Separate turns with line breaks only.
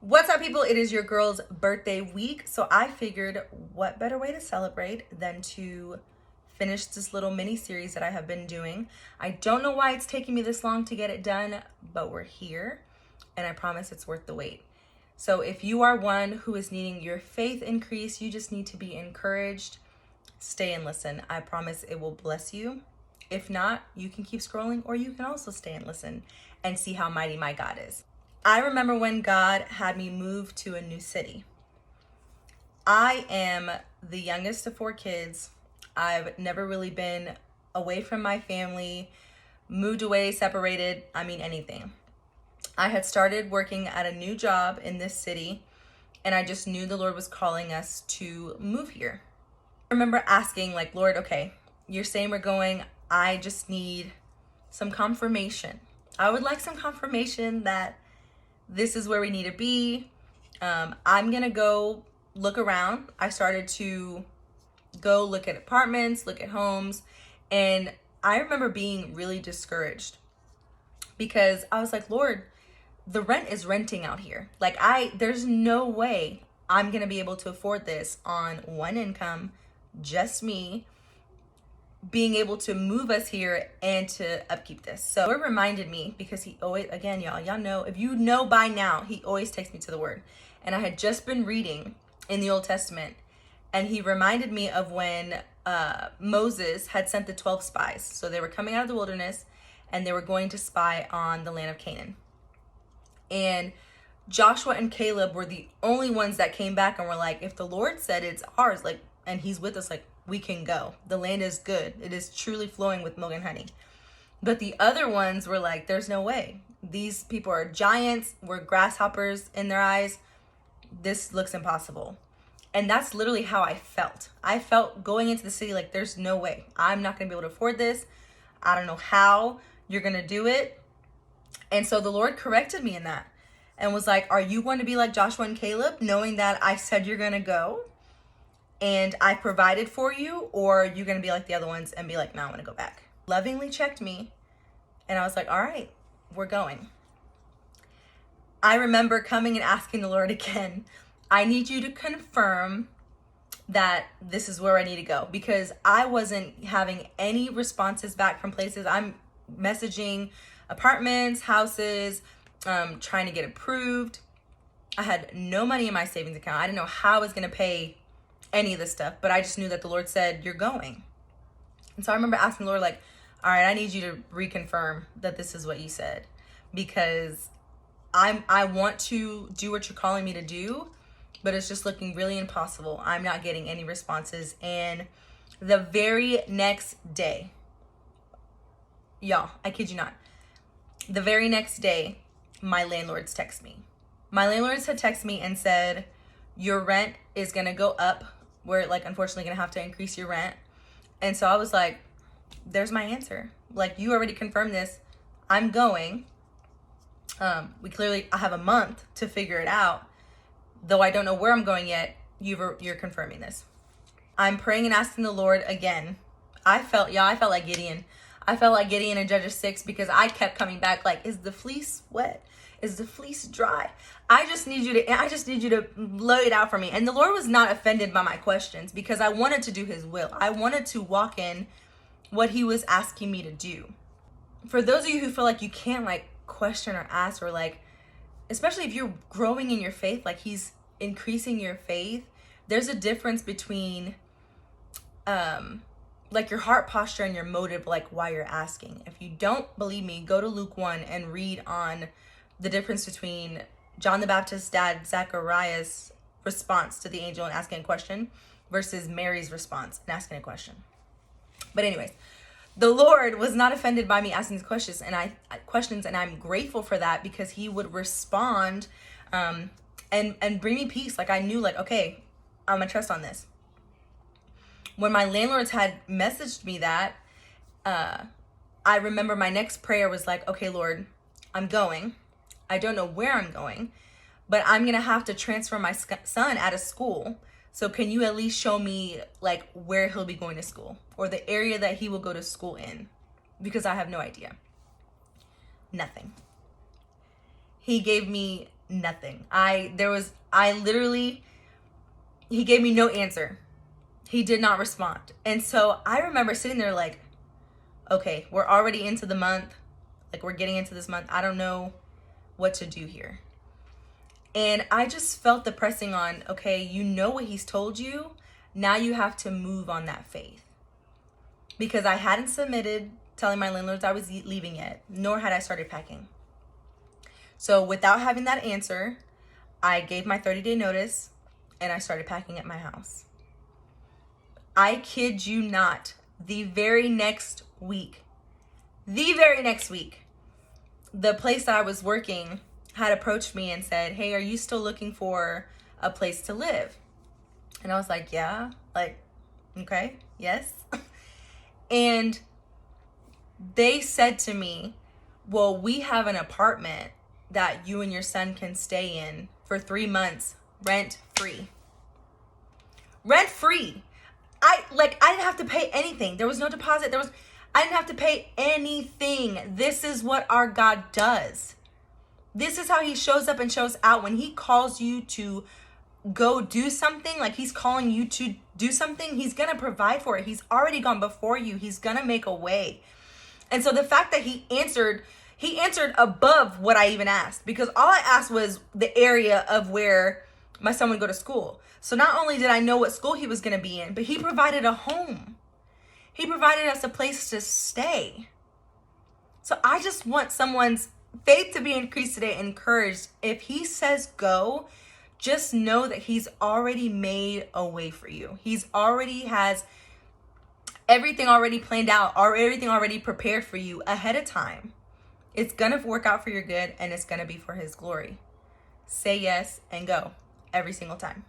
What's up, people? It is your girl's birthday week, so I figured what better way to celebrate than to finish this little mini series that I have been doing. I don't know why it's taking me this long to get it done, but we're here, and I promise it's worth the wait. So if you are one who is needing your faith increase, you just need to be encouraged, stay and listen. I promise it will bless you. If not, you can keep scrolling, or you can also stay and listen and see how mighty my God is. I remember when God had me move to a new city. I am the youngest of 4 kids. I've never really been away from my family, moved away, separated, anything. I had started working at a new job in this city, and I just knew the Lord was calling us to move here. I remember asking, Lord, okay, you're saying we're going, I just need some confirmation. I would like some confirmation that this is where we need to be. I'm gonna go look around. I started to go look at apartments, look at homes, and I remember being really discouraged because I was like, Lord, the rent is renting out here. There's no way I'm gonna be able to afford this on one income, just me, being able to move us here and to upkeep this. So Lord reminded me, because he always, again, y'all know, if you know by now, he always takes me to the word. And I had just been reading in the Old Testament, and he reminded me of when Moses had sent the 12 spies. So they were coming out of the wilderness and they were going to spy on the land of Canaan. And Joshua and Caleb were the only ones that came back and were like, if the Lord said it's ours, and he's with us, we can go. The land is good. It is truly flowing with milk and honey. But the other ones were like, there's no way. These people are giants. We're grasshoppers in their eyes. This looks impossible. And that's literally how I felt. I felt going into the city like, there's no way. I'm not going to be able to afford this. I don't know how you're going to do it. And so the Lord corrected me in that and was like, are you going to be like Joshua and Caleb, knowing that I said you're going to go and I provided for you, or are you going to be like the other ones and be like, no, I'm going to go back? Lovingly checked me, and I was like, all right, we're going. I remember coming and asking the Lord again, I need you to confirm that this is where I need to go, because I wasn't having any responses back from places. I'm messaging apartments, houses, trying to get approved. I had no money in my savings account. I didn't know how I was going to pay any of this stuff, but I just knew that the Lord said, you're going. And so I remember asking the Lord, all right, I need you to reconfirm that this is what you said, because I want to do what you're calling me to do, but it's just looking really impossible. I'm not getting any responses. And the very next day, y'all, I kid you not, the very next day, my landlords text me. My landlords had texted me and said, your rent is going to go up. We're unfortunately going to have to increase your rent. And so I was like, there's my answer. You already confirmed this. I'm going. I have a month to figure it out. Though I don't know where I'm going yet, you're confirming this. I'm praying and asking the Lord again. I felt like Gideon. I felt like Gideon in Judges 6, because I kept coming back is the fleece wet? Is the fleece dry? I just need you to lay it out for me. And the Lord was not offended by my questions, because I wanted to do his will. I wanted to walk in what he was asking me to do. For those of you who feel like you can't question or ask, or especially if you're growing in your faith, he's increasing your faith, there's a difference between your heart posture and your motive, why you're asking. If you don't believe me, go to Luke 1 and read on the difference between John the Baptist's dad, Zachariah's response to the angel and asking a question versus Mary's response and asking a question. But anyways, the Lord was not offended by me asking these questions, and I'm grateful for that, because he would respond and bring me peace. I knew okay, I'm gonna trust on this. When my landlords had messaged me that, I remember my next prayer was okay, Lord, I'm going. I don't know where I'm going, but I'm going to have to transfer my son out of school. So can you at least show me where he'll be going to school, or the area that he will go to school in? Because I have no idea. Nothing. He gave me nothing. I literally, he gave me no answer. He did not respond. And so I remember sitting there like, okay, we're already into the month. Like, we're getting into this month. I don't know what to do here. And I just felt the pressing on, okay, you know what he's told you. Now you have to move on that faith. Because I hadn't submitted telling my landlords I was leaving yet, nor had I started packing. So without having that answer, I gave my 30-day notice and I started packing at my house. I kid you not, the very next week, the place that I was working had approached me and said, hey, are you still looking for a place to live? And I was like, yeah, like, okay, yes. And they said to me, well, we have an apartment that you and your son can stay in for 3 months, rent free. Rent free. I didn't have to pay anything. There was no deposit. I didn't have to pay anything. This is what our God does. This is how he shows up and shows out. When he calls you to go do something, like he's calling you to do something, he's going to provide for it. He's already gone before you. He's going to make a way. And so the fact that he answered above what I even asked, because all I asked was the area of where my son would go to school. So not only did I know what school he was going to be in, but he provided a home. He provided us a place to stay. So I just want someone's faith to be increased today, encouraged. If he says go, just know that he's already made a way for you. He's already has everything already planned out, or everything already prepared for you ahead of time. It's going to work out for your good, and it's going to be for his glory. Say yes and go every single time.